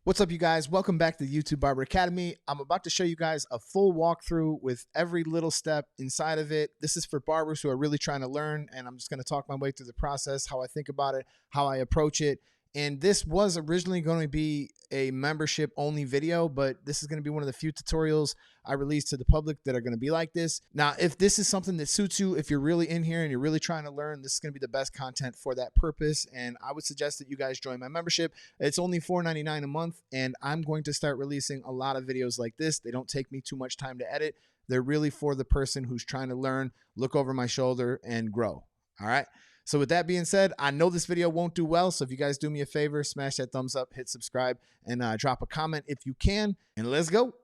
What's up, you guys? Welcome back to the YouTube Barber Academy. I'm about to show you guys a full walkthrough with every little step inside of it. This is for barbers who are really trying to learn, and I'm just going to talk my way through the process, how I think about it, how I approach it. And this was originally going to be a membership only video, but this is going to be one of the few tutorials I release to the public that are going to be like this. Now, if this is something that suits you, if you're really in here and you're really trying to learn, this is going to be the best content for that purpose. And I would suggest that you guys join my membership. It's only $4.99 a month, and I'm going to start releasing a lot of videos like this. They don't take me too much time to edit. They're really for the person who's trying to learn, look over my shoulder, and grow. All right. So with that being said, I know this video won't do well, so if you guys do me a favor, smash that thumbs up, hit subscribe, and drop a comment if you can, and let's go.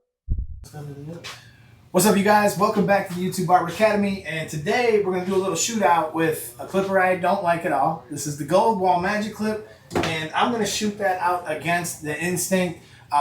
What's up, you guys? Welcome back to the YouTube Barber Academy, and today we're going to do a little shootout with a clipper I don't like at all. This is the Gold Wahl Magic Clip, and I'm going to shoot that out against the Instinct.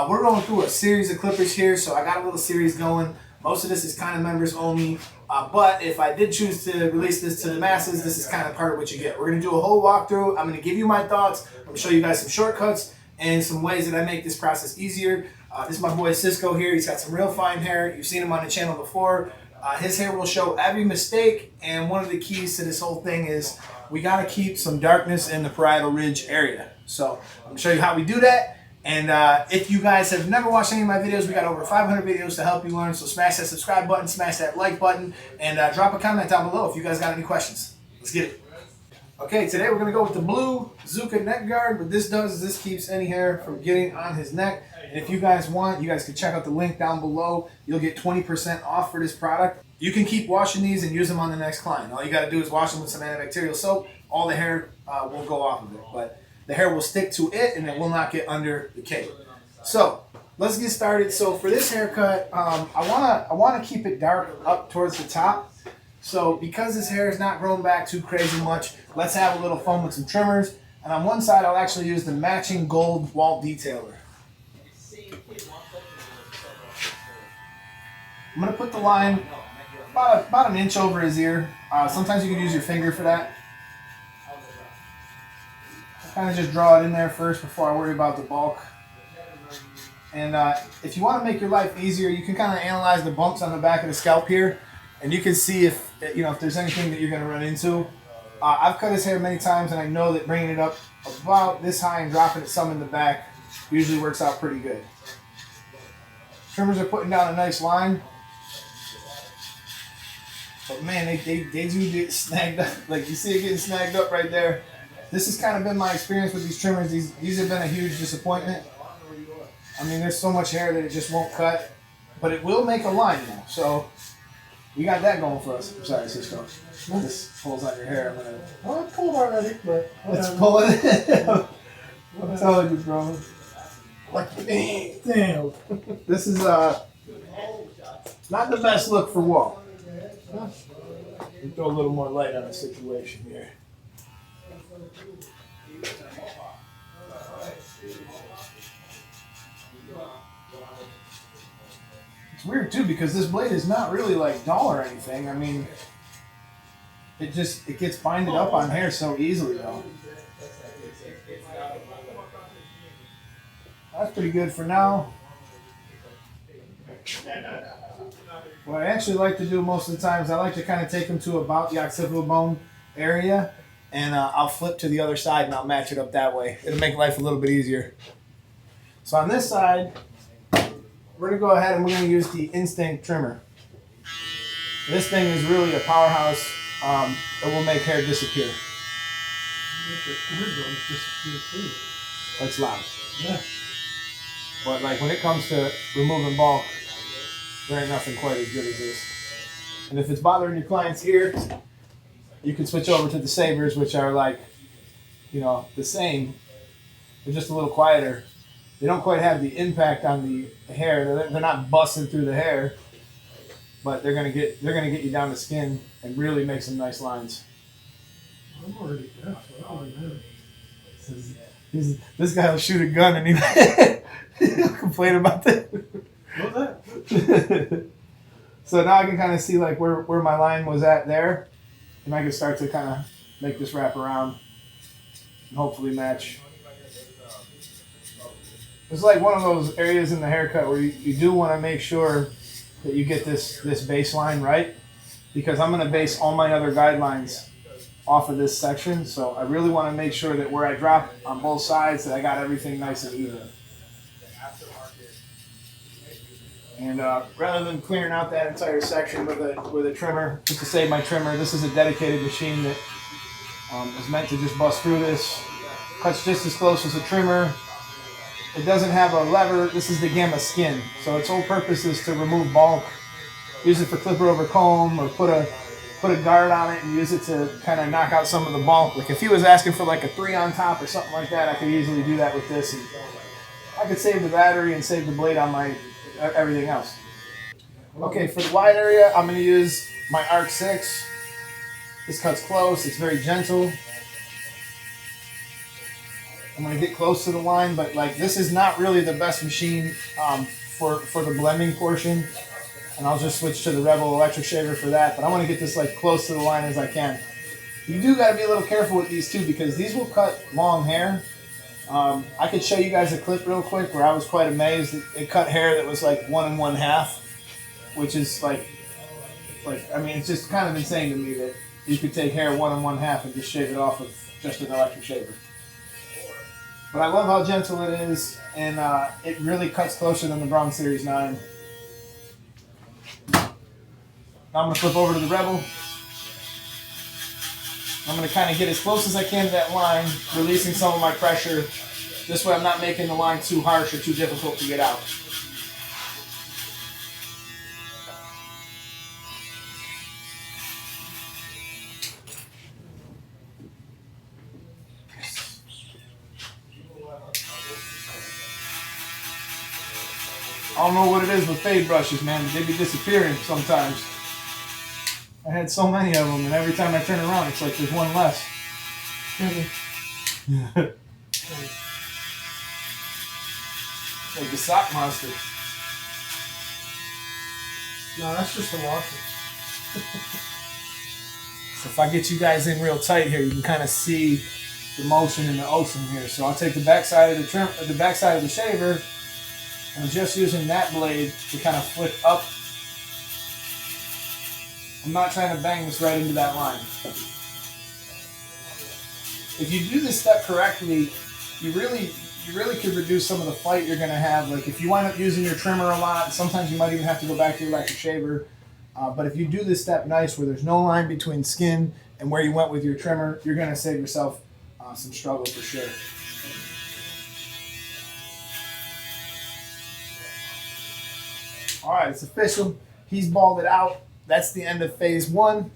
We're going through a series of clippers here, so I got a little series going. Most of this is kind of members only, but if I did choose to release this to the masses, this is kind of part of what you get. We're going to do a whole walkthrough. I'm going to give you my thoughts. I'm going to show you guys some shortcuts and some ways that I make this process easier. This is my boy Cisco here. He's got some real fine hair. You've seen him on the channel before. His hair will show every mistake, and one of the keys to this whole thing is we got to keep some darkness in the parietal ridge area. So I'm going to show you how we do that. And if you guys have never watched any of my videos, we got over 500 videos to help you learn. So smash that subscribe button, smash that like button, and drop a comment down below if you guys got any questions. Let's get it. Okay, today we're going to go with the blue Zuka neck guard. What this does is this keeps any hair from getting on his neck. And if you guys want, you guys can check out the link down below. You'll get 20% off for this product. You can keep washing these and use them on the next client. All you got to do is wash them with some antibacterial soap. All the hair will go off of it. But the hair will stick to it and it will not get under the cape. So let's get started. So for this haircut, I wanna keep it dark up towards the top. So because this hair is not grown back too crazy much, let's have a little fun with some trimmers. And on one side, I'll actually use the matching gold Wahl detailer. I'm gonna put the line about an inch over his ear. Sometimes you can use your finger for that. Kind of just draw it in there first before I worry about the bulk. And if you want to make your life easier, you can kind of analyze the bumps on the back of the scalp here, and you can see if there's anything that you're going to run into. I've cut his hair many times, and I know that bringing it up about this high and dropping it some in the back usually works out pretty good. Trimmers are putting down a nice line, but man, they do get snagged up. Like you see it getting snagged up right there. This has kind of been my experience with these trimmers. These have been a huge disappointment. I mean, there's so much hair that it just won't cut, but it will make a line now. So we got that going for us. I'm sorry, Cisco. This pulls on your hair. Well, it's pulled already, but it's pulling. I'm telling you, bro. Like, damn. This is not the best look for Wahl. We throw a little more light on the situation here. It's weird too because this blade is not really like dull or anything. I mean, it gets binded up on hair so easily though. That's pretty good for now. What I actually like to do most of the time is I like to kind of take them to about the occipital bone area, and I'll flip to the other side and I'll match it up that way. It'll make life a little bit easier. So on this side, we're going to go ahead and we're going to use the Instinct trimmer. This thing is really a powerhouse. It will make hair disappear. That's loud. Yeah. But like when it comes to removing bulk, there ain't nothing quite as good as this. And if it's bothering your client's ear, you can switch over to the sabers, which are like, the same. They're just a little quieter. They don't quite have the impact on the hair. They're not busting through the hair, but they're gonna get you down the skin and really make some nice lines. I'm already down. This guy will shoot a gun and he'll complain about that. What's that? So now I can kind of see like where my line was at there, and I can start to kind of make this wrap around and hopefully match. It's like one of those areas in the haircut where you do want to make sure that you get this baseline right, because I'm going to base all my other guidelines off of this section. So I really want to make sure that where I drop on both sides that I got everything nice and even. And rather than clearing out that entire section with a trimmer, just to save my trimmer, this is a dedicated machine that is meant to just bust through this. Cuts just as close as a trimmer. It doesn't have a lever. This is the Gamma skin. So its whole purpose is to remove bulk. Use it for clipper over comb, or put a guard on it and use it to kind of knock out some of the bulk. Like if he was asking for like a 3 on top or something like that, I could easily do that with this. And I could save the battery and save the blade on my everything else. Okay, for the wide area, I'm going to use my Arc 6. This cuts close. It's very gentle. I'm going to get close to the line, but like this is not really the best machine for the blending portion. And I'll just switch to the Rebel electric shaver for that. But I want to get this like close to the line as I can. You do got to be a little careful with these too, because these will cut long hair. I could show you guys a clip real quick where I was quite amazed. It cut hair that was like 1 1/2, which is like I mean, it's just kind of insane to me that you could take hair 1 1/2 and just shave it off with just an electric shaver. But I love how gentle it is, and it really cuts closer than the Braun Series 9. Now I'm going to flip over to the Rebel. I'm going to kind of get as close as I can to that line, releasing some of my pressure. This way I'm not making the line too harsh or too difficult to get out. I don't know what it is with fade brushes, man, but they be disappearing sometimes. I had so many of them, and every time I turn around, it's like there's one less. Like the sock monster. No, that's just a washer. So if I get you guys in real tight here, you can kind of see the motion in the ocean here. So I'll take the backside of the backside of the shaver. I'm just using that blade to kind of flick up. I'm not trying to bang this right into that line. If you do this step correctly, you really could reduce some of the fight you're going to have. Like if you wind up using your trimmer a lot, sometimes you might even have to go back to your electric shaver. But if you do this step nice, where there's no line between skin and where you went with your trimmer, you're going to save yourself some struggle for sure. All right, it's official. He's balled it out. That's the end of phase 1.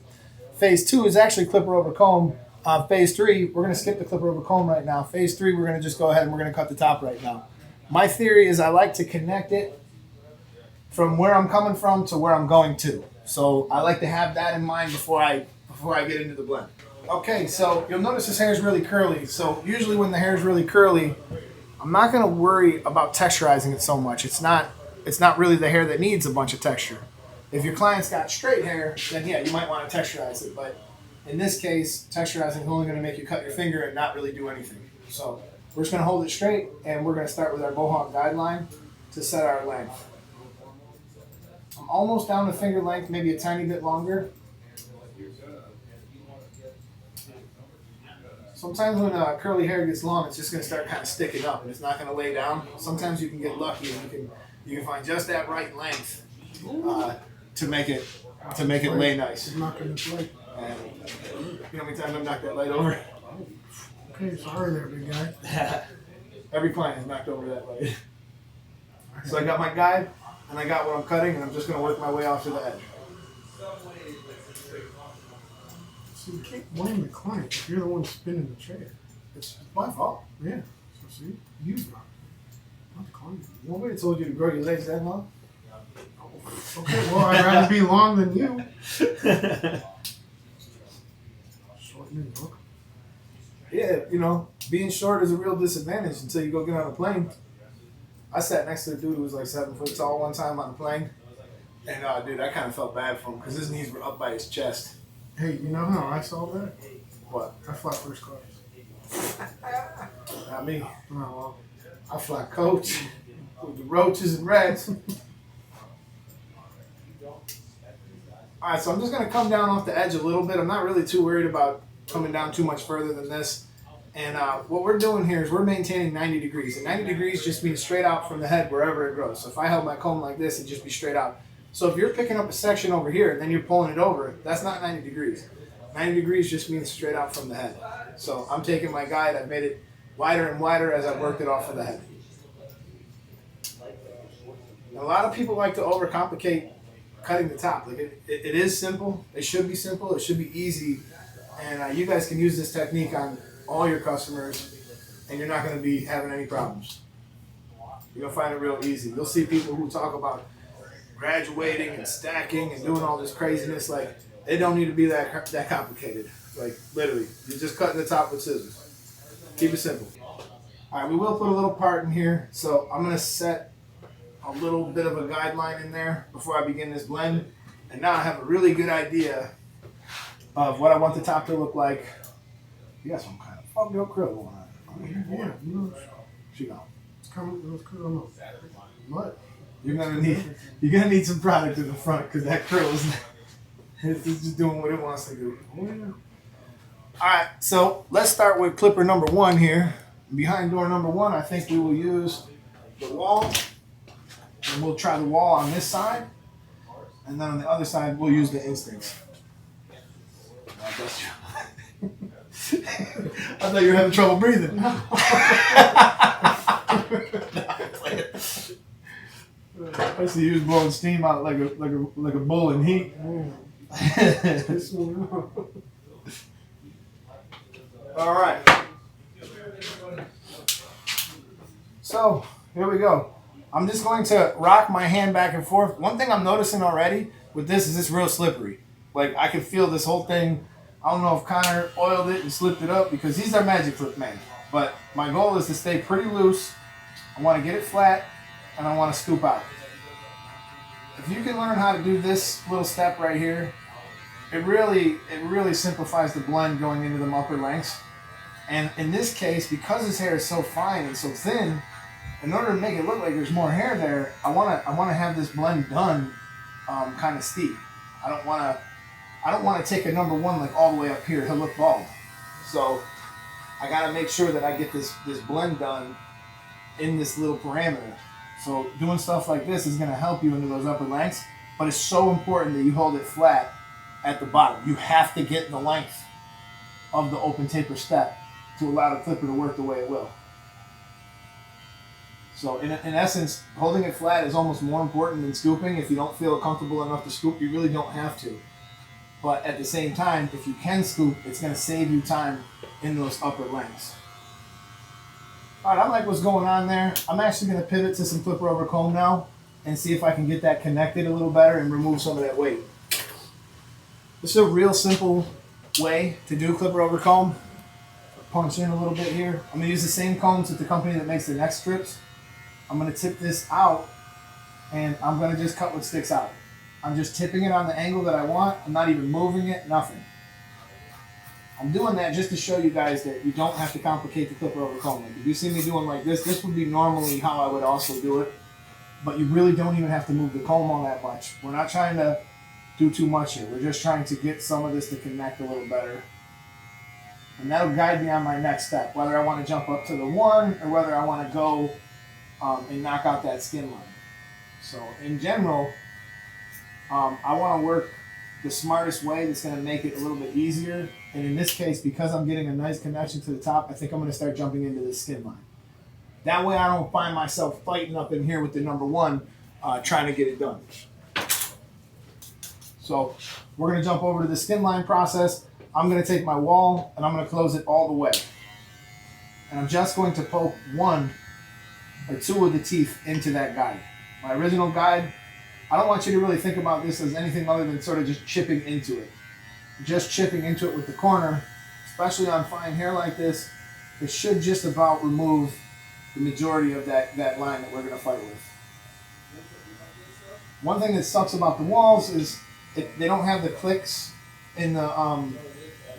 Phase 2 is actually clipper over comb. Phase 3, we're going to skip the clipper over comb right now. Phase 3, we're going to just go ahead and we're going to cut the top right now. My theory is I like to connect it from where I'm coming from to where I'm going to. So I like to have that in mind before I get into the blend. Okay, so you'll notice his hair is really curly. So usually when the hair is really curly, I'm not going to worry about texturizing it so much. It's not really the hair that needs a bunch of texture. If your client's got straight hair, then yeah, you might want to texturize it. But in this case, texturizing is only going to make you cut your finger and not really do anything. So we're just going to hold it straight, and we're going to start with our Mohawk guideline to set our length. I'm almost down to finger length, maybe a tiny bit longer. Sometimes when curly hair gets long, it's just going to start kind of sticking up, and it's not going to lay down. Sometimes you can get lucky, and you can find just that right length to make it lay nice. It's knocking this light. And you know how many times I've knocked that light over? Okay, sorry there, big guy. Every client has knocked over that light. So I got my guide, and I got what I'm cutting, and I'm just going to work my way off to the edge. So you can't blame the client if you're the one spinning the chair. It's my fault. Yeah. So see, you not the client. Nobody told you to grow your legs that long. Okay, well, I'd rather be long than you. Shorten it, look. Yeah, you know, being short is a real disadvantage until you go get on a plane. I sat next to a dude who was like 7 foot tall one time on a plane. And, dude, I kind of felt bad for him because his knees were up by his chest. Hey, you know how I saw that? What? I fly first class. Not me. Oh, well. I fly coach with the roaches and rats. Alright, so I'm just going to come down off the edge a little bit. I'm not really too worried about coming down too much further than this. And what we're doing here is we're maintaining 90 degrees. And 90 degrees just means straight out from the head wherever it grows. So if I held my comb like this, it'd just be straight out. So if you're picking up a section over here and then you're pulling it over, that's not 90 degrees. 90 degrees just means straight out from the head. So I'm taking my guide, I've made it wider and wider as I've worked it off of the head. And a lot of people like to overcomplicate cutting the top. Like it is simple. It should be simple. It should be easy. And you guys can use this technique on all your customers and you're not going to be having any problems. You're going to find it real easy. You'll see people who talk about graduating and stacking and doing all this craziness. Like, they don't need to be that complicated. Like, literally, you're just cutting the top with scissors. Keep it simple. All right, we will put a little part in here. So I'm going to set a little bit of a guideline in there before I begin this blend. And now I have a really good idea of what I want the top to look like. You got some kind of fucked up krill going on. Yeah, you know, She gone. it's coming on what? You're gonna need some product in the front because that krill is it's just doing what it wants to do. Oh, yeah. All right, so let's start with clipper number 1 here. Behind door number 1, I think we will use the Wahl, and we'll try the Wahl on this side, and then on the other side we'll use the Instincts. I thought you were having trouble breathing. I see you was blowing steam out like a bull in heat. All right. So here we go. I'm just going to rock my hand back and forth. One thing I'm noticing already with this is it's real slippery. Like I can feel this whole thing. I don't know if Connor oiled it and slipped it up because he's our magic flip man. But my goal is to stay pretty loose. I want to get it flat and I want to scoop out. If you can learn how to do this little step right here, it really simplifies the blend going into the upper lengths. And in this case, because his hair is so fine and so thin, in order to make it look like there's more hair there, I wanna have this blend done kind of steep. I don't want to take a number 1 like all the way up here. He'll look bald. So I got to make sure that I get this blend done in this little parameter. So doing stuff like this is going to help you into those upper lengths, but it's so important that you hold it flat at the bottom. You have to get the length of the open taper step to allow the clipper to work the way it will. So in essence, holding it flat is almost more important than scooping. If you don't feel comfortable enough to scoop, you really don't have to. But at the same time, if you can scoop, it's going to save you time in those upper lengths. All right, I like what's going on there. I'm actually going to pivot to some clipper over comb now and see if I can get that connected a little better and remove some of that weight. This is a real simple way to do clipper over comb. Punch in a little bit here. I'm going to use the same combs at the company that makes the neck strips. I'm going to tip this out and I'm going to just cut what sticks out. I'm just tipping it on the angle that I want. I'm not even moving it, nothing. I'm doing that just to show you guys that you don't have to complicate the clipper over comb. Like if you see me doing like this would be normally how I would also do it. But you really don't even have to move the comb all that much. We're not trying to do too much here. We're just trying to get some of this to connect a little better. And that'll guide me on my next step, whether I want to jump up to the 1 or whether I want to go and knock out that skin line. So in general, I want to work the smartest way that's going to make it a little bit easier. And in this case, because I'm getting a nice connection to the top, I think I'm going to start jumping into the skin line. That way I don't find myself fighting up in here with the number 1 trying to get it done. So we're going to jump over to the skin line process. I'm going to take my Wahl and I'm going to close it all the way. And I'm just going to poke 1 or 2 of the teeth into that guide. My original guide, I don't want you to really think about this as anything other than sort of just chipping into it. Just chipping into it with the corner, especially on fine hair like this, it should just about remove the majority of that line that we're going to fight with. One thing that sucks about the Wahls is they don't have the clicks in the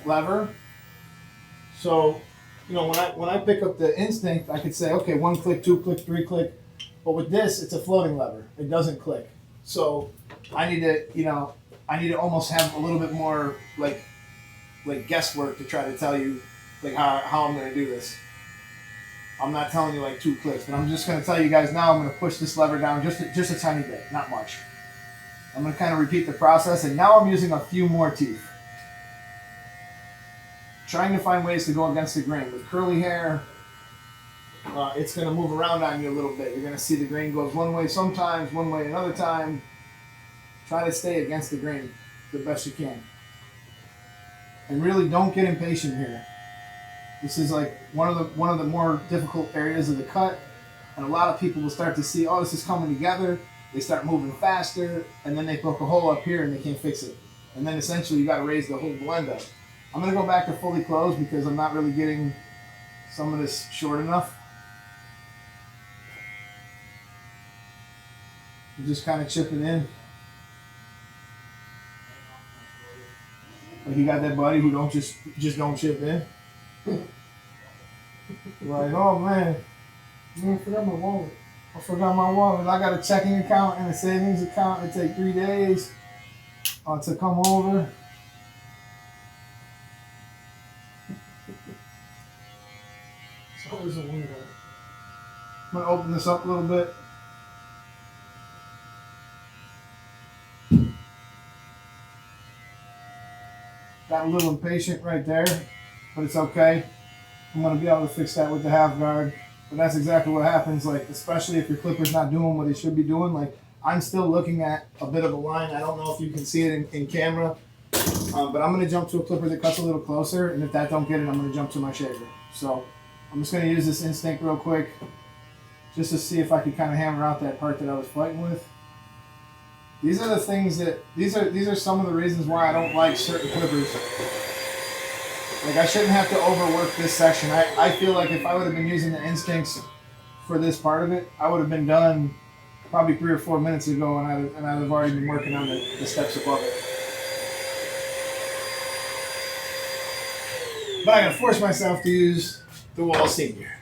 lever. So you know, when I pick up the Instinct, I could say, okay, 1 click, 2 click, 3 click. But with this, it's a floating lever. It doesn't click. So I need to, you know, I need to almost have a little bit more like guesswork to try to tell you like how I'm gonna do this. I'm not telling you like 2 clicks, but I'm just gonna tell you guys now. I'm gonna push this lever down just a tiny bit, not much. I'm gonna kind of repeat the process, and now I'm using a few more teeth. Trying to find ways to go against the grain. With curly hair, it's going to move around on you a little bit. You're going to see the grain goes one way sometimes, one way another time. Try to stay against the grain the best you can. And really don't get impatient here. This is like one of the more difficult areas of the cut. And a lot of people will start to see, oh, this is coming together. They start moving faster, and then they poke a hole up here and they can't fix it. And then essentially you got to raise the whole blend up. I'm going to go back to fully closed because I'm not really getting some of this short enough. I'm just kind of chipping in. Like you got that buddy who don't just don't chip in. Like, oh man, I forgot my wallet. I got a checking account and a savings account. It take 3 days to come over. It's always a window. I'm gonna open this up a little bit. Got a little impatient right there, but it's okay. I'm gonna be able to fix that with the half guard. But that's exactly what happens, like, especially if your clipper's not doing what it should be doing. Like, I'm still looking at a bit of a line. I don't know if you can see it in camera, but I'm gonna jump to a clipper that cuts a little closer, and if that don't get it, I'm gonna jump to my shaver. So I'm just gonna use this Instinct real quick, just to see if I can kind of hammer out that part that I was fighting with. These are the things that, these are some of the reasons why I don't like certain clippers. Like, I shouldn't have to overwork this section. I feel like if I would have been using the Instincts for this part of it, I would have been done probably 3 or 4 minutes ago, and I'd have already been working on the steps above it. But I gotta force myself to use the Wahl Senior.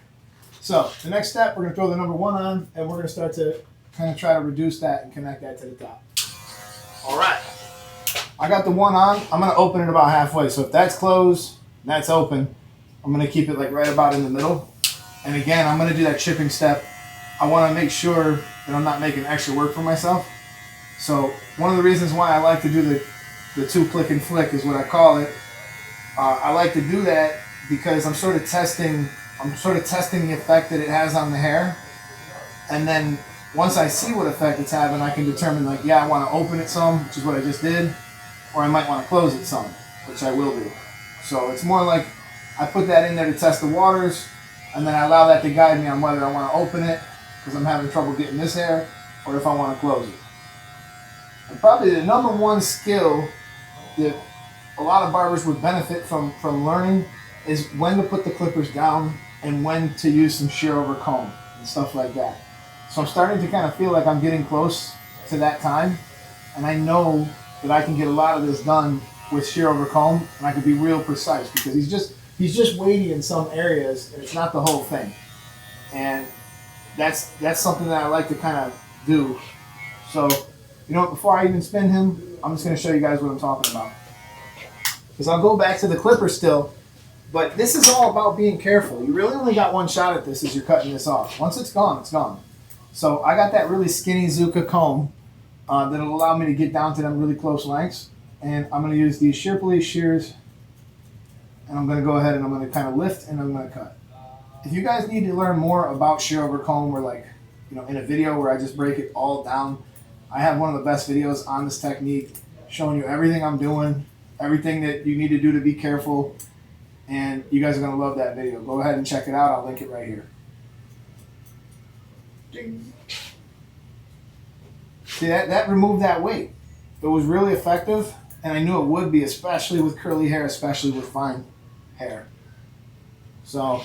So the next step, we're gonna throw the number 1 on, and we're gonna start to kind of try to reduce that and connect that to the top. All right. I got the 1 on. I'm gonna open it about halfway. So if that's closed, and that's open, I'm gonna keep it like right about in the middle. And again, I'm gonna do that chipping step. I wanna make sure that I'm not making extra work for myself. So one of the reasons why I like to do the 2 click and flick is what I call it. I like to do that because I'm sort of testing the effect that it has on the hair. And then once I see what effect it's having, I can determine, like, yeah, I want to open it some, which is what I just did, or I might want to close it some, which I will do. So it's more like I put that in there to test the waters, and then I allow that to guide me on whether I want to open it because I'm having trouble getting this hair, or if I want to close it. And probably the number 1 skill that a lot of barbers would benefit from learning is when to put the clippers down and when to use some shear over comb and stuff like that. So I'm starting to kind of feel like I'm getting close to that time, and I know that I can get a lot of this done with shear over comb, and I can be real precise because he's just weighty in some areas, and it's not the whole thing. And that's something that I like to kind of do. So, you know what, before I even spin him, I'm just going to show you guys what I'm talking about. Because I'll go back to the clipper still, but this is all about being careful. You really only got 1 shot at this as you're cutting this off. Once it's gone, it's gone. So I got that really skinny Zuka comb that'll allow me to get down to them really close lengths. And I'm going to use these shear police shears, and I'm going to go ahead and I'm going to kind of lift and I'm going to cut. If you guys need to learn more about shear over comb, or like, you know, in a video where I just break it all down, I have one of the best videos on this technique showing you everything I'm doing, everything that you need to do to be careful, and you guys are going to love that video. Go ahead and check it out. I'll link it right here. Ding. See, that removed that weight. It was really effective, and I knew it would be, especially with curly hair, especially with fine hair. So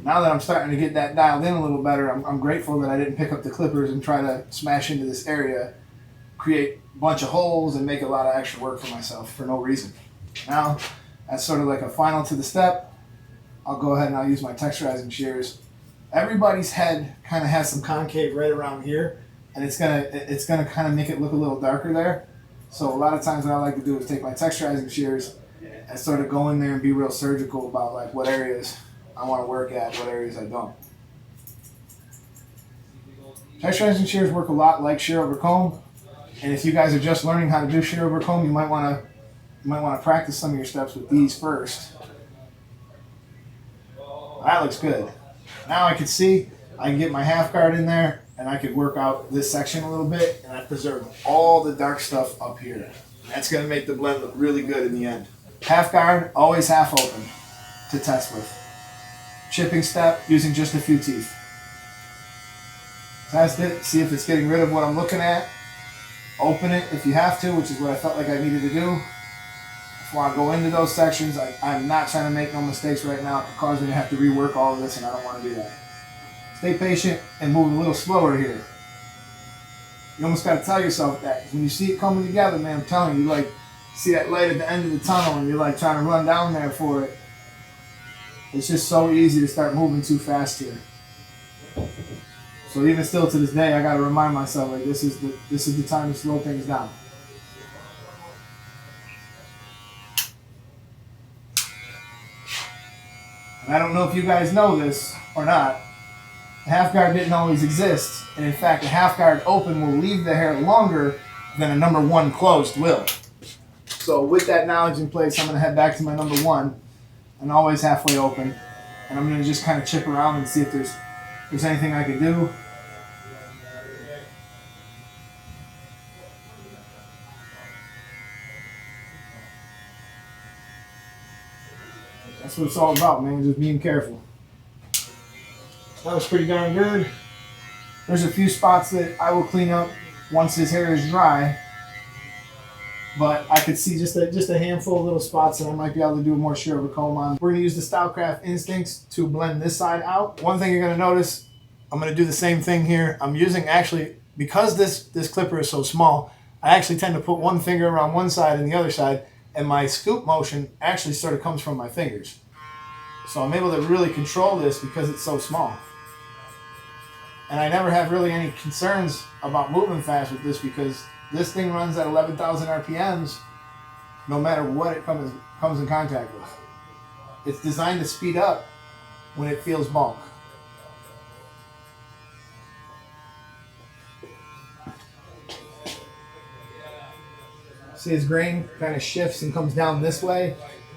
now that I'm starting to get that dialed in a little better, I'm grateful that I didn't pick up the clippers and try to smash into this area, create a bunch of holes, and make a lot of extra work for myself for no reason. Now, that's sort of like a final to the step. I'll go ahead and I'll use my texturizing shears. Everybody's head kind of has some concave right around here, and it's gonna kind of make it look a little darker there. So a lot of times what I like to do is take my texturizing shears and sort of go in there and be real surgical about like what areas I want to work at, what areas I don't. Texturizing shears work a lot like shear over comb, and if you guys are just learning how to do shear over comb, you might want to practice some of your steps with these first. That looks good. Now I can see I can get my half guard in there, and I could work out this section a little bit, and I preserved all the dark stuff up here. That's going to make the blend look really good in the end. Half guard, always half open to test with. Chipping step, using just a few teeth. Test it, see if it's getting rid of what I'm looking at. Open it if you have to, which is what I felt like I needed to do. Before I go into those sections, I'm not trying to make no mistakes right now. It could cause me to have to rework all of this, and I don't want to do that. Stay patient and move a little slower here. You almost got to tell yourself that. When you see it coming together, man, I'm telling you, like, see that light at the end of the tunnel, and you're like trying to run down there for it. It's just so easy to start moving too fast here. So even still to this day, I got to remind myself, like, this is the time to slow things down. And I don't know if you guys know this or not. The half guard didn't always exist, and in fact, a half guard open will leave the hair longer than a number one closed will. So with that knowledge in place, I'm going to head back to my number one, and always halfway open, and I'm going to just kind of chip around and see if there's anything I can do. That's what it's all about, man, just being careful. That was pretty darn good. There's a few spots that I will clean up once his hair is dry, but I could see just a handful of little spots that I might be able to do more shear over comb on. We're going to use the Stylecraft Instincts to blend this side out. One thing you're going to notice, I'm going to do the same thing here. I'm using, actually, because this clipper is so small, I actually tend to put one finger around one side and the other side, and my scoop motion actually sort of comes from my fingers. So I'm able to really control this because it's so small. And I never have really any concerns about moving fast with this because this thing runs at 11,000 RPMs no matter what it comes in contact with. It's designed to speed up when it feels bulk. See his grain kind of shifts and comes down this way.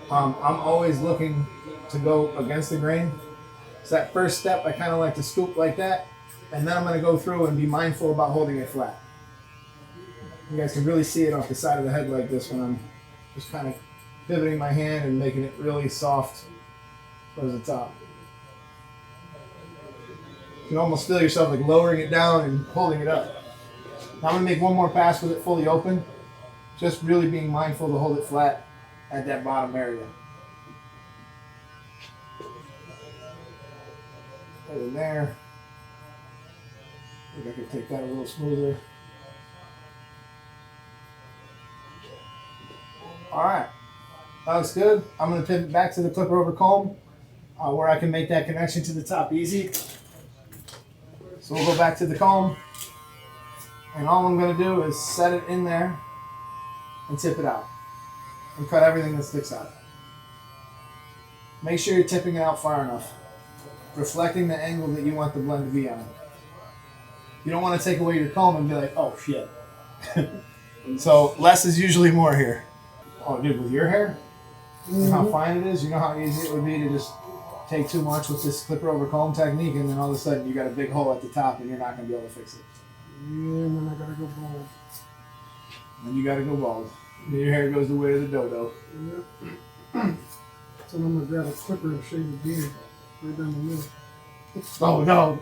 I'm always looking to go against the grain. So that first step, I kind of like to scoop like that, and then I'm going to go through and be mindful about holding it flat. You guys can really see it off the side of the head like this when I'm just kind of pivoting my hand and making it really soft towards the top. You can almost feel yourself like lowering it down and holding it up. Now I'm going to make one more pass with it fully open, just really being mindful to hold it flat at that bottom area. Right in there. I think I can take that a little smoother. Alright, that looks good. I'm going to pivot back to the clipper over comb where I can make that connection to the top easy. So we'll go back to the comb, and all I'm going to do is set it in there and tip it out and cut everything that sticks out. Make sure you're tipping it out far enough, reflecting the angle that you want the blend to be on. You don't want to take away your comb and be like, oh shit. So less is usually more here. Oh dude, with your hair, you know how fine it is? You know how easy it would be to just take too much with this clipper over comb technique, and then all of a sudden you got a big hole at the top and you're not going to be able to fix it. Yeah, and then I gotta go bald. And you got to go bald. Then your hair goes the way of the dodo. Yep. So I'm gonna grab a clipper and shave the beard right down the middle. Oh no!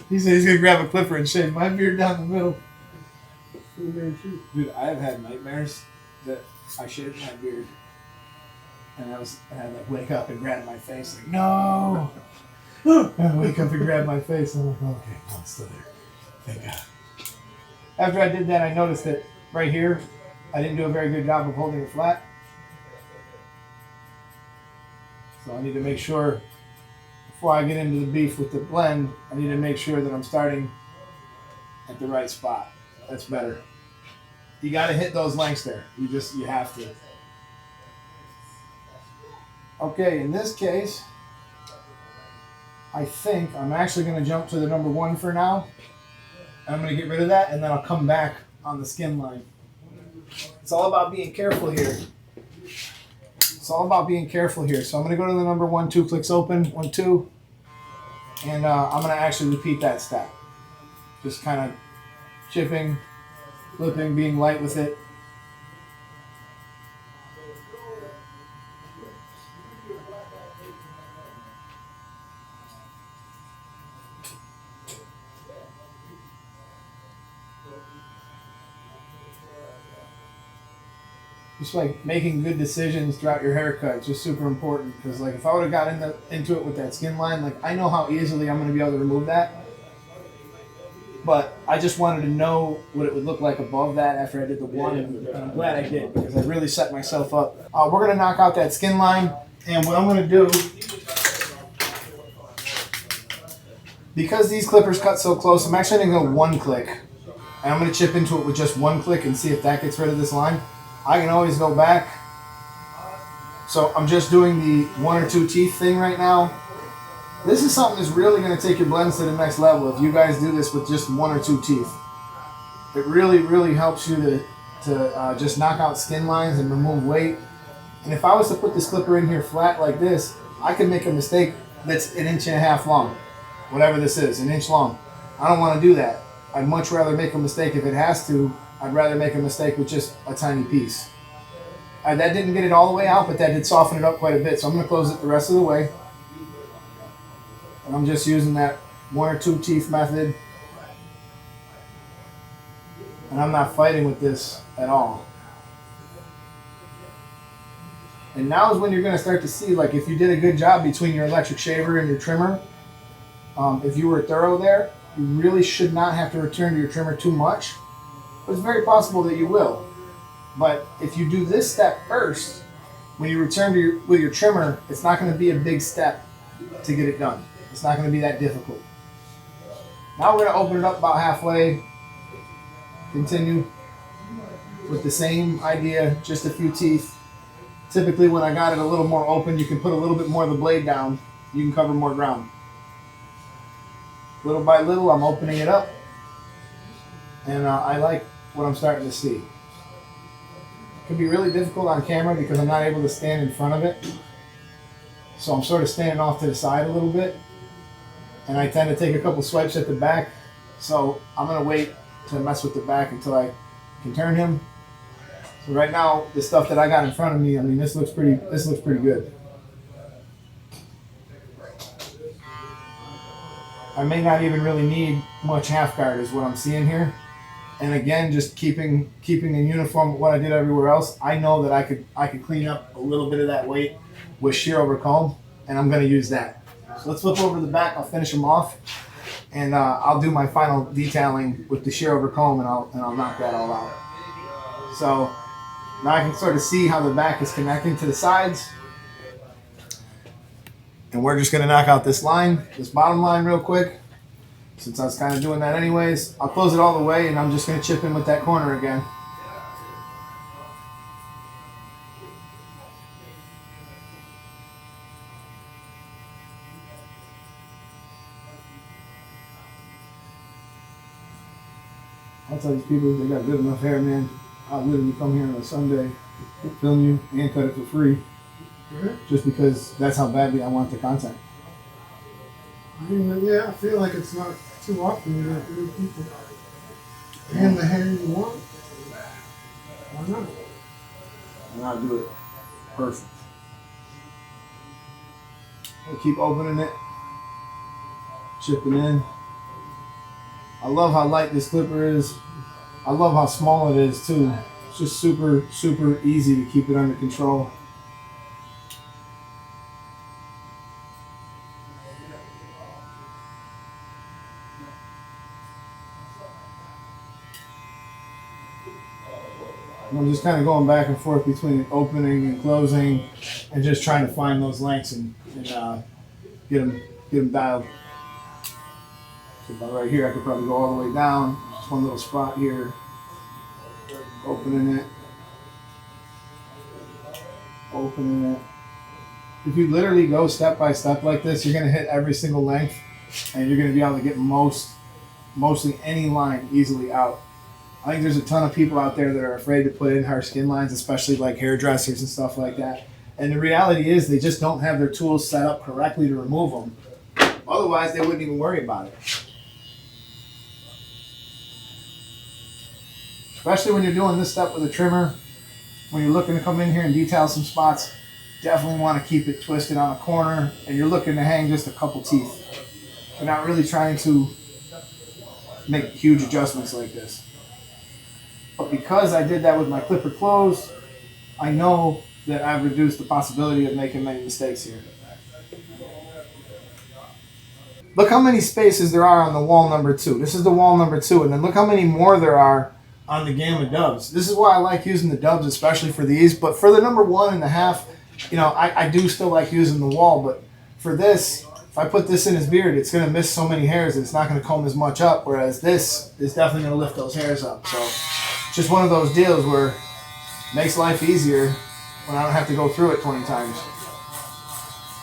He said he's going to grab a clipper and shave my beard down the middle. Full man shoot. Dude, I have had nightmares that I shaved my beard, and I'd like wake up and grab my face like, no! And I'd wake up and grab my face, and I'm like, okay, no, it's still there. Thank God. After I did that, I noticed that right here, I didn't do a very good job of holding it flat. So I need to make sure, before I get into the beef with the blend, I need to make sure that I'm starting at the right spot. That's better. You got to hit those lengths there. You have to. Okay, in this case, I think I'm actually going to jump to the number 1 for now. I'm going to get rid of that, and then I'll come back on the skin line. It's all about being careful here. It's all about being careful here. So I'm going to go to the number 1, 2 clicks open, 1, 2, and I'm going to actually repeat that step. Just kind of chipping, flipping, being light with it. Just like making good decisions throughout your haircut. It's just super important, because like if I would have got into it with that skin line, like I know how easily I'm going to be able to remove that. But I just wanted to know what it would look like above that after I did the 1, and I'm glad I did, because I really set myself up. We're going to knock out that skin line, and what I'm going to do, because these clippers cut so close, I'm actually going to go 1 click, and I'm going to chip into it with just 1 click and see if that gets rid of this line. I can always go back. So I'm just doing the 1 or 2 teeth thing right now. This is something that's really going to take your blends to the next level if you guys do this with just 1 or 2 teeth. It really, really helps you to just knock out skin lines and remove weight. And if I was to put this clipper in here flat like this, I could make a mistake that's 1.5 inches long. Whatever this is, 1 inch long. I don't want to do that. I'd much rather make a mistake if it has to. I'd rather make a mistake with just a tiny piece. That didn't get it all the way out, but that did soften it up quite a bit. So I'm going to close it the rest of the way. And I'm just using that 1 or 2 teeth method. And I'm not fighting with this at all. And now is when you're going to start to see, like, if you did a good job between your electric shaver and your trimmer, if you were thorough there, you really should not have to return to your trimmer too much. But it's very possible that you will. But if you do this step first, when you return to with your trimmer, it's not going to be a big step to get it done. It's not going to be that difficult. Now we're going to open it up about halfway. Continue with the same idea, just a few teeth. Typically when I got it a little more open, you can put a little bit more of the blade down. You can cover more ground. Little by little, I'm opening it up. And I like what I'm starting to see. It can be really difficult on camera because I'm not able to stand in front of it. So I'm sort of standing off to the side a little bit. And I tend to take a couple swipes at the back. So I'm going to wait to mess with the back until I can turn him. So right now, the stuff that I got in front of me, I mean, this looks pretty good. I may not even really need much half guard is what I'm seeing here. And again, just keeping in uniform with what I did everywhere else, I know that I could clean up a little bit of that weight with shear over comb, and I'm going to use that. So let's flip over to the back. I'll finish them off, and I'll do my final detailing with the shear over comb, and I'll knock that all out. So now I can sort of see how the back is connecting to the sides, and we're just going to knock out this line, this bottom line, real quick. Since I was kind of doing that anyways, I'll close it all the way, and I'm just going to chip in with that corner again. I tell these people, if they got good enough hair, man, I'll literally come here on a Sunday, film you, and cut it for free. Just because that's how badly I want the content. I mean, yeah, I feel like it's not too often you're going to do people. And the hair you want. Why not? And I'll do it perfect. I'll keep opening it, chipping in. I love how light this clipper is. I love how small it is too. It's just super, super easy to keep it under control. I'm just kind of going back and forth between opening and closing, and just trying to find those lengths and get them dialed. So about right here, I could probably go all the way down. Just one little spot here, opening it, opening it. If you literally go step by step like this, you're gonna hit every single length, and you're gonna be able to get mostly any line easily out. I think there's a ton of people out there that are afraid to put in harsh skin lines, especially like hairdressers and stuff like that. And the reality is they just don't have their tools set up correctly to remove them. Otherwise, they wouldn't even worry about it. Especially when you're doing this step with a trimmer, when you're looking to come in here and detail some spots, definitely want to keep it twisted on a corner, and you're looking to hang just a couple teeth. You're not really trying to make huge adjustments like this. But because I did that with my clipper closed, I know that I've reduced the possibility of making many mistakes here. Look how many spaces there are on the wall number 2. This is the wall number 2, and then look how many more there are on the Gamma dubs. This is why I like using the dubs, especially for these. But for the number 1.5, I do still like using the wall. But for this, if I put this in his beard, it's going to miss so many hairs and it's not going to comb as much up, whereas this is definitely going to lift those hairs up. So it's just one of those deals where it makes life easier when I don't have to go through it 20 times.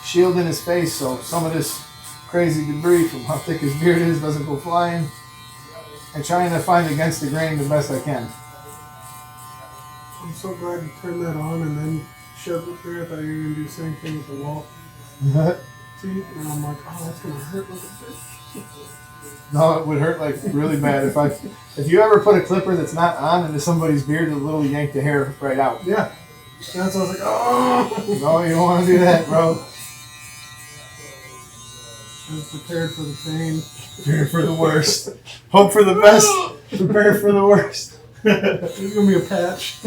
Shielding his face so some of this crazy debris from how thick his beard is doesn't go flying, and trying to find against the grain the best I can. I'm so glad you turned that on and then shoved it there. I thought you were going to do the same thing with the wall. See? And I'm like, oh, that's going to hurt like a bitch. No, it would hurt like really bad if you ever put a clipper that's not on into somebody's beard, it'll literally yank the hair right out. Yeah. That's why I was like, oh. No, you don't want to do that, bro. I was prepared for the pain. Prepare for the worst. Hope for the best. Prepare for the worst. There's going to be a patch.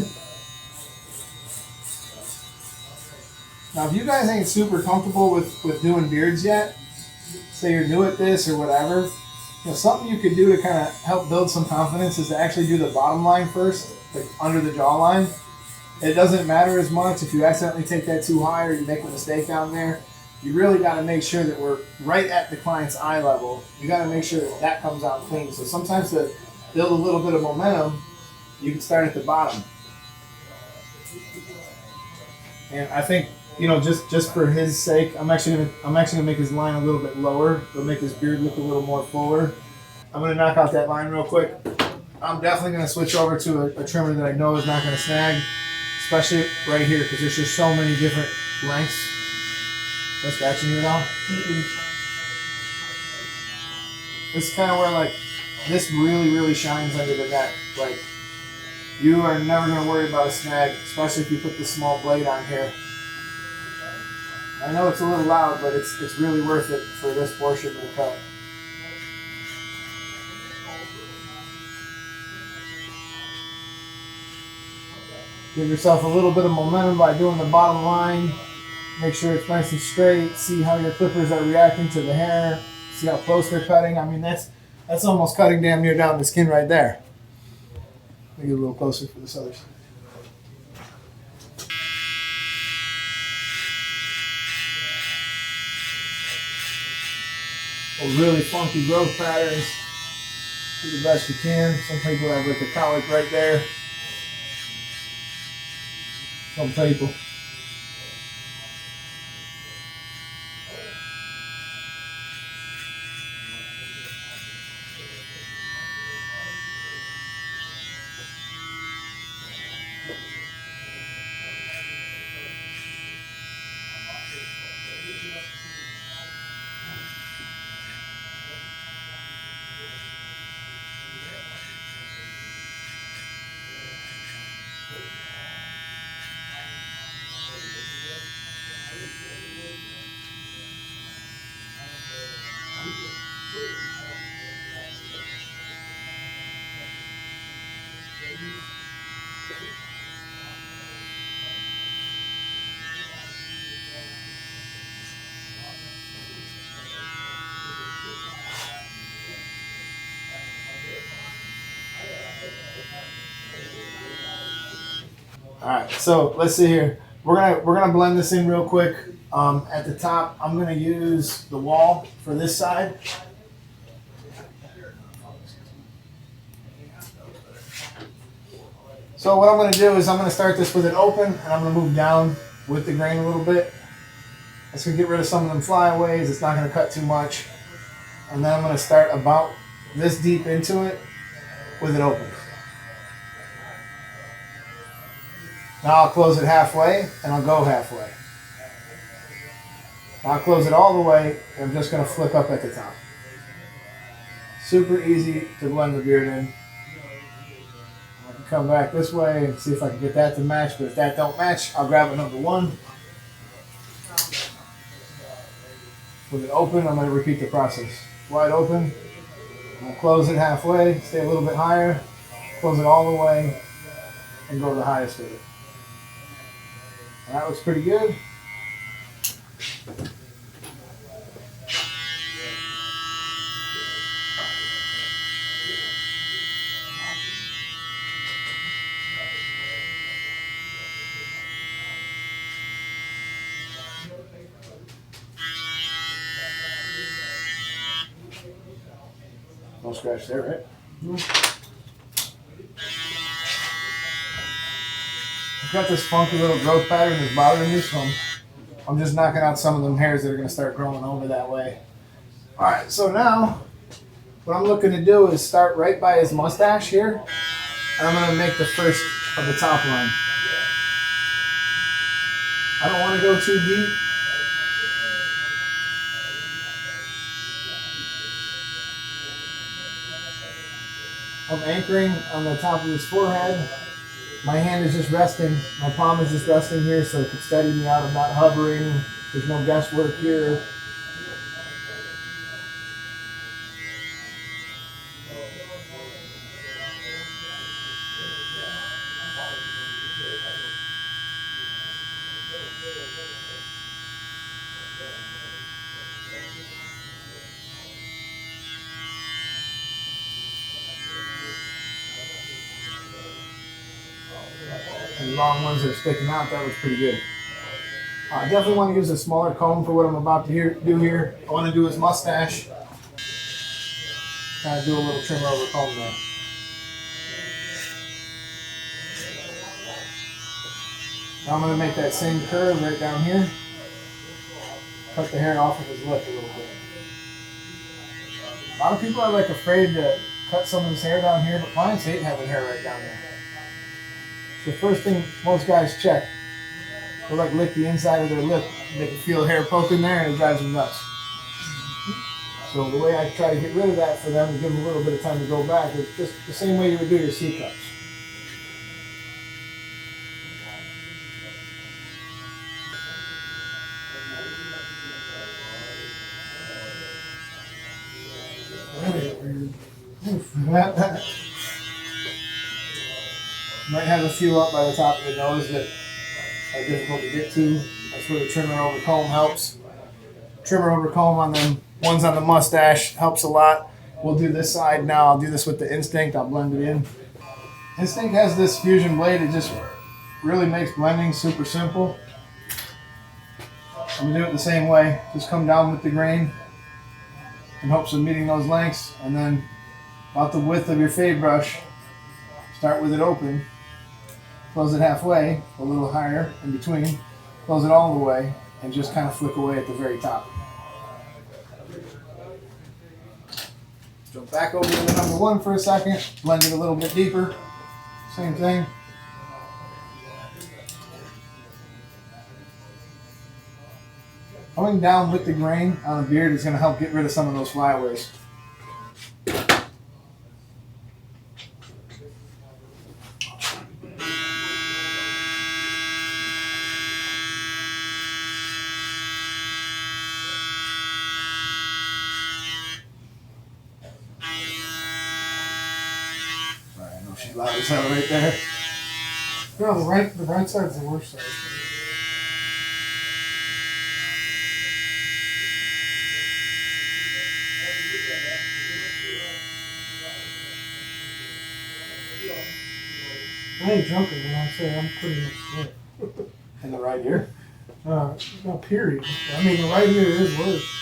Now, if you guys ain't super comfortable with doing beards yet, say you're new at this or whatever, something you could do to kind of help build some confidence is to actually do the bottom line first, like under the jawline. It doesn't matter as much if you accidentally take that too high or you make a mistake down there. You really got to make sure that we're right at the client's eye level. You got to make sure that that comes out clean. So sometimes to build a little bit of momentum, you can start at the bottom. And I think, just for his sake, I'm actually gonna make his line a little bit lower. It'll make his beard look a little more fuller. I'm gonna knock out that line real quick. I'm definitely gonna switch over to a trimmer that I know is not gonna snag, especially right here because there's just so many different lengths. No scratching you at all? This is kind of where this really shines under the neck. Like, you are never gonna worry about a snag, especially if you put this small blade on here. I know it's a little loud, but it's really worth it for this portion of the cut. Give yourself a little bit of momentum by doing the bottom line. Make sure it's nice and straight. See how your clippers are reacting to the hair. See how close they're cutting. I mean, that's almost cutting damn near down the skin right there. Let me get a little closer for this other side. Really funky growth patterns. Do the best you can. Some people have like a colic right there. Some people. All right, so let's see here. We're gonna blend this in real quick. At the top, I'm gonna use the Wahl for this side. So what I'm gonna do is I'm gonna start this with it open, and I'm gonna move down with the grain a little bit. That's gonna get rid of some of them flyaways. It's not gonna cut too much, and then I'm gonna start about this deep into it with it open. Now I'll close it halfway, and I'll go halfway. Now I'll close it all the way, and I'm just going to flip up at the top. Super easy to blend the beard in. I can come back this way and see if I can get that to match, but if that don't match, I'll grab a number 1. With it open, I'm going to repeat the process. Wide open, I'm going to close it halfway, stay a little bit higher, close it all the way, and go to the highest with it. That looks pretty good. No scratch there, right? I've got this funky little growth pattern that's bothering me, so I'm just knocking out some of them hairs that are going to start growing over that way. All right, so now what I'm looking to do is start right by his mustache here, and I'm going to make the first of the top line. I don't want to go too deep. I'm anchoring on the top of his forehead. My hand is just resting. My palm is just resting here so it can steady me out. I'm not hovering. There's no guesswork here. And long ones that are sticking out, that was pretty good. I definitely want to use a smaller comb for what I'm about to do here. I want to do his mustache. Kind of do a little trim over comb there. Now I'm going to make that same curve right down here. Cut the hair off of his lip a little bit. A lot of people are like afraid to cut some of his hair down here, but clients hate having hair right down there. It's the first thing most guys check. They'll like lick the inside of their lip. They can feel hair poking there and it drives them nuts. So the way I try to get rid of that for them and give them a little bit of time to go back is just the same way you would do your C-cups. Might have a few up by the top of the nose that are difficult to get to. That's where the trimmer over comb helps. Trimmer over comb on them ones on the mustache helps a lot. We'll do this side now. I'll do this with the Instinct. I'll blend it in. Instinct has this fusion blade. It just really makes blending super simple. I'm going to do it the same way. Just come down with the grain in hopes of meeting those lengths. And then about the width of your fade brush, start with it open. Close it halfway, a little higher in between. Close it all the way, and just kind of flick away at the very top. Jump back over to the number 1 for a second. Blend it a little bit deeper. Same thing. Coming down with the grain on the beard is going to help get rid of some of those flyaways. She's loud as hell right there. No, the right side's the worst side. I ain't joking when I say I'm pretty much split. In the right ear? No, period. I mean, the right ear is worse.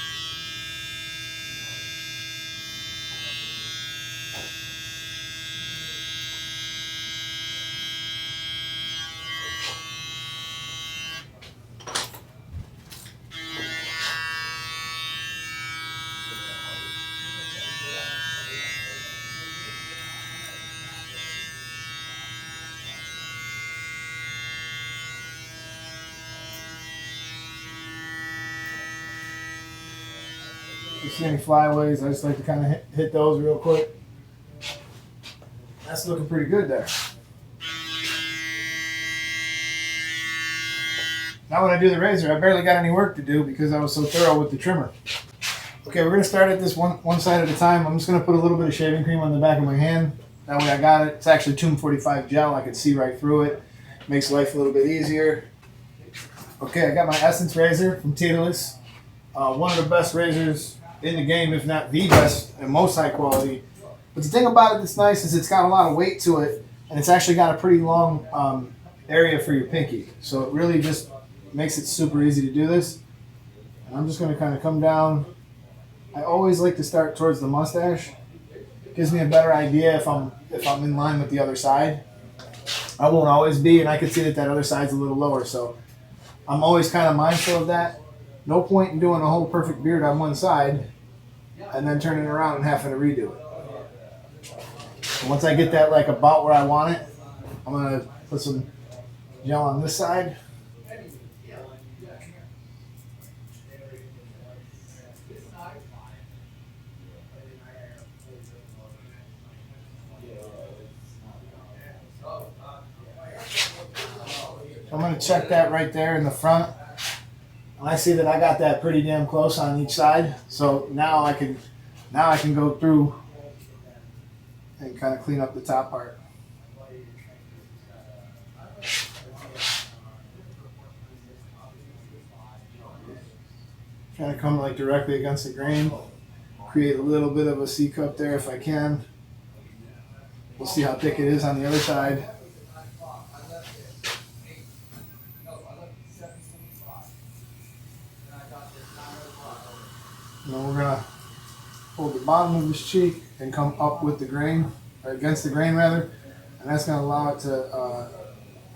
If you see any flyaways, I just like to kind of hit those real quick. That's looking pretty good there. Now when I do the razor, I barely got any work to do because I was so thorough with the trimmer. Okay, we're going to start at this one side at a time. I'm just going to put a little bit of shaving cream on the back of my hand. That way I got it. It's actually Tomb 45 gel. I can see right through it. Makes life a little bit easier. Okay, I got my Essence razor from Titleist. One of the best razors in the game, if not the best and most high quality. But the thing about it that's nice is it's got a lot of weight to it, and it's actually got a pretty long area for your pinky. So it really just makes it super easy to do this. And I'm just going to kind of come down. I always like to start towards the mustache. Gives me a better idea if I'm in line with the other side. I won't always be, and I can see that other side's a little lower. So I'm always kind of mindful of that. No point in doing a whole perfect beard on one side and then turning around and having to redo it. And once I get that like about where I want it, I'm gonna put some gel on this side. I'm going to check that right there in the front. And I see that I got that pretty damn close on each side. So now I can go through and kind of clean up the top part. Trying to come like directly against the grain. Create a little bit of a C cup there if I can. We'll see how thick it is on the other side. And then we're gonna hold the bottom of his cheek and come up with the grain, or against the grain rather, and that's gonna allow it to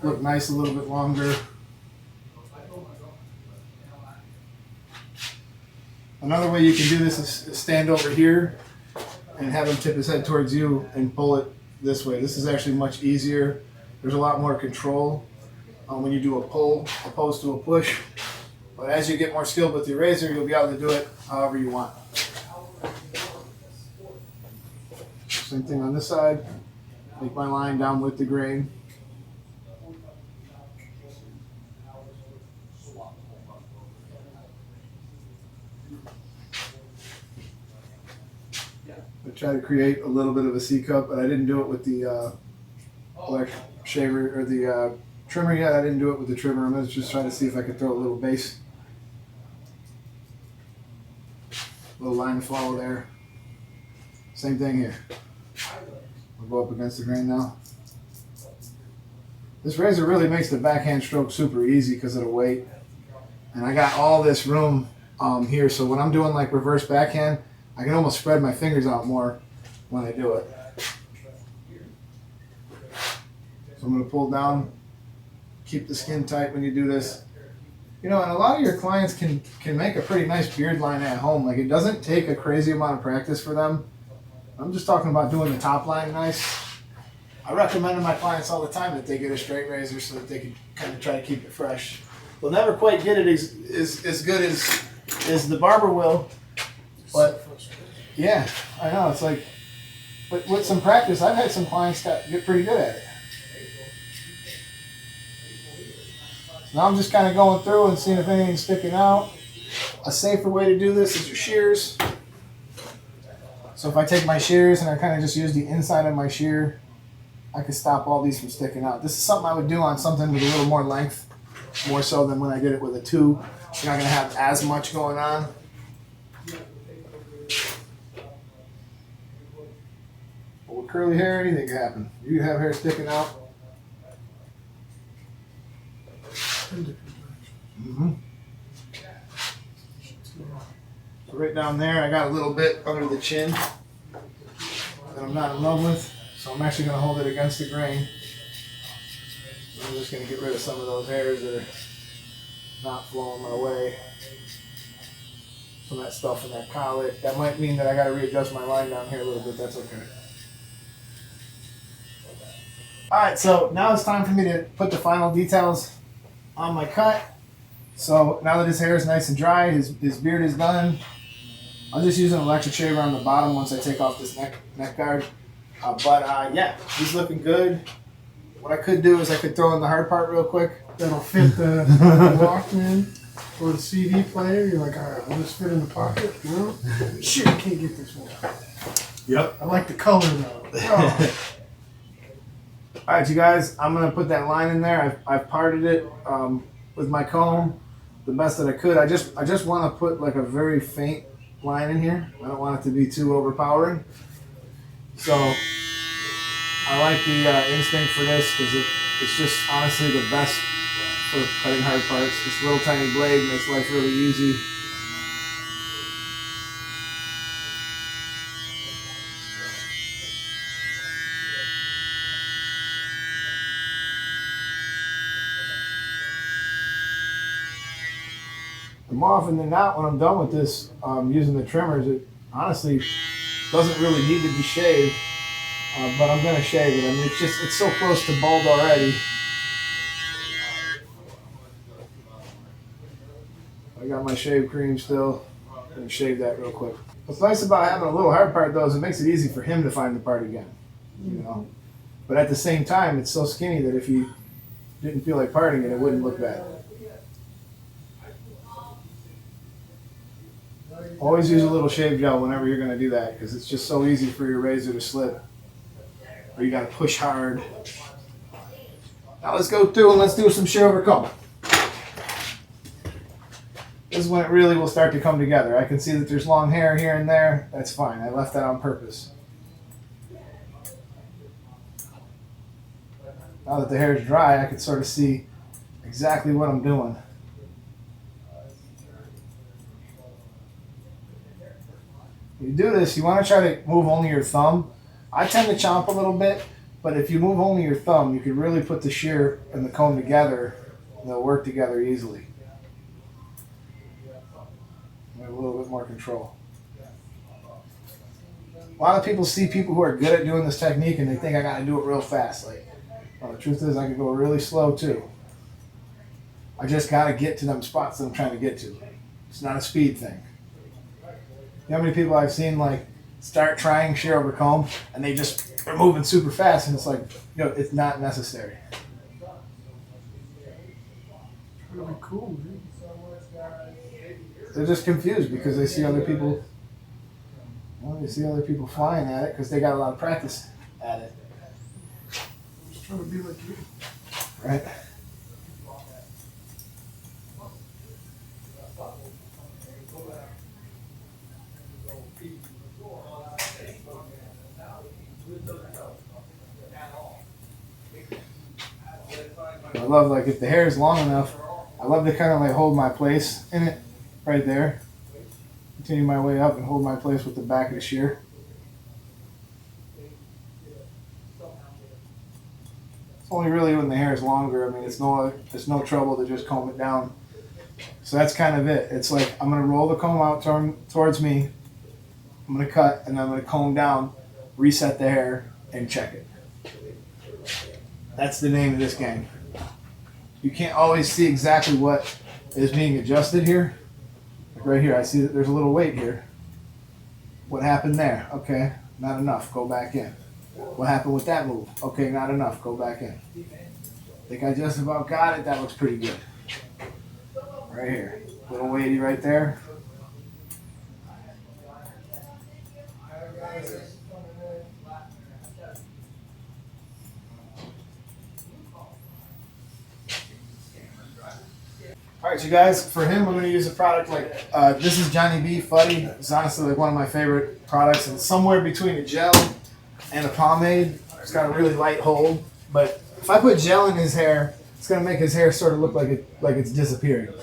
look nice a little bit longer. Another way you can do this is stand over here and have him tip his head towards you and pull it this way. This is actually much easier. There's a lot more control when you do a pull opposed to a push. But as you get more skilled with your razor, you'll be able to do it however you want. Same thing on this side. Make my line down with the grain. I try to create a little bit of a C cup, but I didn't do it with the electric shaver or the trimmer yet. I didn't do it with the trimmer. I'm going to just try to see if I could throw a little base. Little line to follow there. Same thing here. We'll go up against the grain now. This razor really makes the backhand stroke super easy because of the weight. And I got all this room here, so when I'm doing like reverse backhand, I can almost spread my fingers out more when I do it. So I'm going to pull down, keep the skin tight when you do this. You know, and a lot of your clients can make a pretty nice beard line at home. Like, it doesn't take a crazy amount of practice for them. I'm just talking about doing the top line nice. I recommend to my clients all the time that they get a straight razor so that they can kind of try to keep it fresh. They'll never quite get it as good as the barber will. But, yeah, I know. It's like, but with some practice, I've had some clients that get pretty good at it. Now I'm just kind of going through and seeing if anything's sticking out. A safer way to do this is your shears. So if I take my shears and I kind of just use the inside of my shear, I can stop all these from sticking out. This is something I would do on something with a little more length, more so than when I did it with a 2. You're not going to have as much going on. But with curly hair, anything can happen. You have hair sticking out, appendix. Mm-hmm. So right down there, I got a little bit under the chin that I'm not in love with. So I'm actually going to hold it against the grain. I'm just going to get rid of some of those hairs that are not flowing my way. Some of that stuff in that collet. That might mean that I got to readjust my line down here a little bit. That's okay. Alright, so now it's time for me to put the final details on my cut. So now that his hair is nice and dry, his beard is done, I'll just use an electric shaver on the bottom once I take off this neck guard. Yeah, he's looking good. What I could do is I could throw in the hard part real quick. That'll fit the Walkman or the CD player. You're like, all right, will this fit in the pocket? No? Shit, I can't get this one. Yep. I like the color though. Oh. Alright, you guys, I'm going to put that line in there. I've parted it with my comb the best that I could. I just want to put like a very faint line in here. I don't want it to be too overpowering. So I like the Instinct for this because it's just honestly the best for cutting hard parts. This little tiny blade makes life really easy. More often than not, when I'm done with this, using the trimmers, it honestly doesn't really need to be shaved, but I'm gonna shave it. I mean, it's so close to bald already. I got my shave cream still. I'm gonna shave that real quick. What's nice about having a little hard part though is it makes it easy for him to find the part again, you know. But at the same time, it's so skinny that if he didn't feel like parting it, it wouldn't look bad. Always use a little shave gel whenever you're going to do that because it's just so easy for your razor to slip. Or you got to push hard. Now let's go through and let's do some shear over comb. This is when it really will start to come together. I can see that there's long hair here and there. That's fine. I left that on purpose. Now that the hair is dry, I can sort of see exactly what I'm doing. You do this, you want to try to move only your thumb. I tend to chomp a little bit, but if you move only your thumb, you can really put the shear and the comb together, and they'll work together easily. You have a little bit more control. A lot of people see people who are good at doing this technique and they think I got to do it real fast. Like, well, the truth is I can go really slow too. I just got to get to them spots that I'm trying to get to. It's not a speed thing. You know how many people I've seen like start trying shear over comb and they're moving super fast and it's like, you know, it's not necessary. Really cool, man. They're just confused because they see other people. Well, they see other people flying at it because they got a lot of practice at it. I'm just trying to be like you. Right? I love, like, if the hair is long enough, I love to kind of like hold my place in it right there. Continue my way up and hold my place with the back of the shear. It's only really when the hair is longer. I mean, it's no trouble to just comb it down. So that's kind of it. It's like I'm going to roll the comb out towards me. I'm going to cut and then I'm going to comb down, reset the hair, and check it. That's the name of this game. You can't always see exactly what is being adjusted here. Like right here, I see that there's a little weight here. What happened there? Okay, not enough, go back in. What happened with that move? Okay, not enough, go back in. Think I just about got it, that looks pretty good. Right here, little weighty right there. Alright, you guys, for him, I'm going to use a product like, this is Johnny B. Fuddy. It's honestly like one of my favorite products. And it's somewhere between a gel and a pomade. It's got a really light hold. But if I put gel in his hair, it's gonna make his hair sort of look like it's disappearing.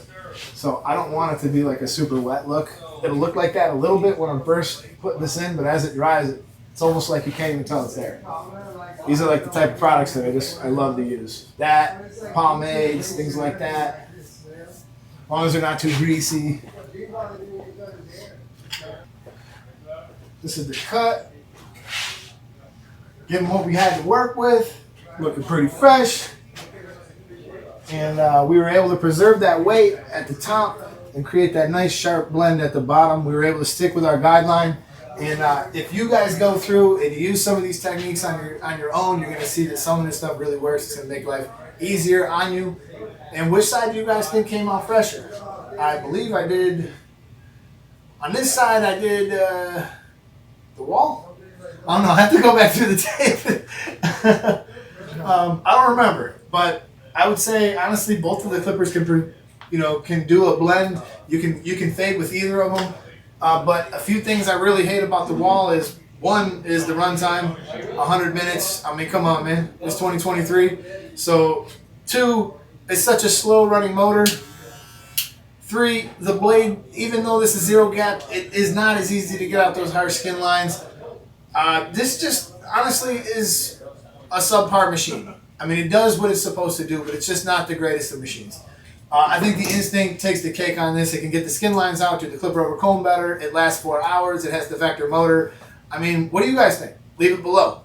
So I don't want it to be like a super wet look. It'll look like that a little bit when I'm first putting this in, but as it dries, it's almost like you can't even tell it's there. These are like the type of products that I love to use. That, pomades, things like that. As long as they're not too greasy. This is the cut. Give them what we had to work with. Looking pretty fresh. And we were able to preserve that weight at the top and create that nice sharp blend at the bottom. We were able to stick with our guideline. And if you guys go through and use some of these techniques on your own, you're going to see that some of this stuff really works. It's going to make life easier on you. And which side do you guys think came out fresher? I believe I did, on this side I did the Wahl. I don't know, I have to go back through the tape. I don't remember, but I would say honestly both of the clippers can do a blend. You can fade with either of them. But a few things I really hate about the Wahl is, one is the runtime, 100 minutes. I mean, come on, man. It's 2023. So, 2, it's such a slow running motor. 3, the blade, even though this is zero gap, it is not as easy to get out those harsh skin lines. This just honestly is a subpar machine. I mean, it does what it's supposed to do, but it's just not the greatest of machines. I think the Instinct takes the cake on this. It can get the skin lines out, do the clipper over comb better. It lasts 4 hours. It has the vector motor. I mean, what do you guys think? Leave it below.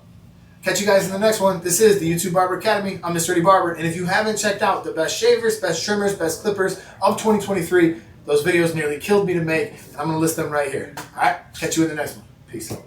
Catch you guys in the next one. This is the YouTube Barber Academy. I'm Mr. Eddie Barber. And if you haven't checked out the best shavers, best trimmers, best clippers of 2023, those videos nearly killed me to make. I'm going to list them right here. All right? Catch you in the next one. Peace out.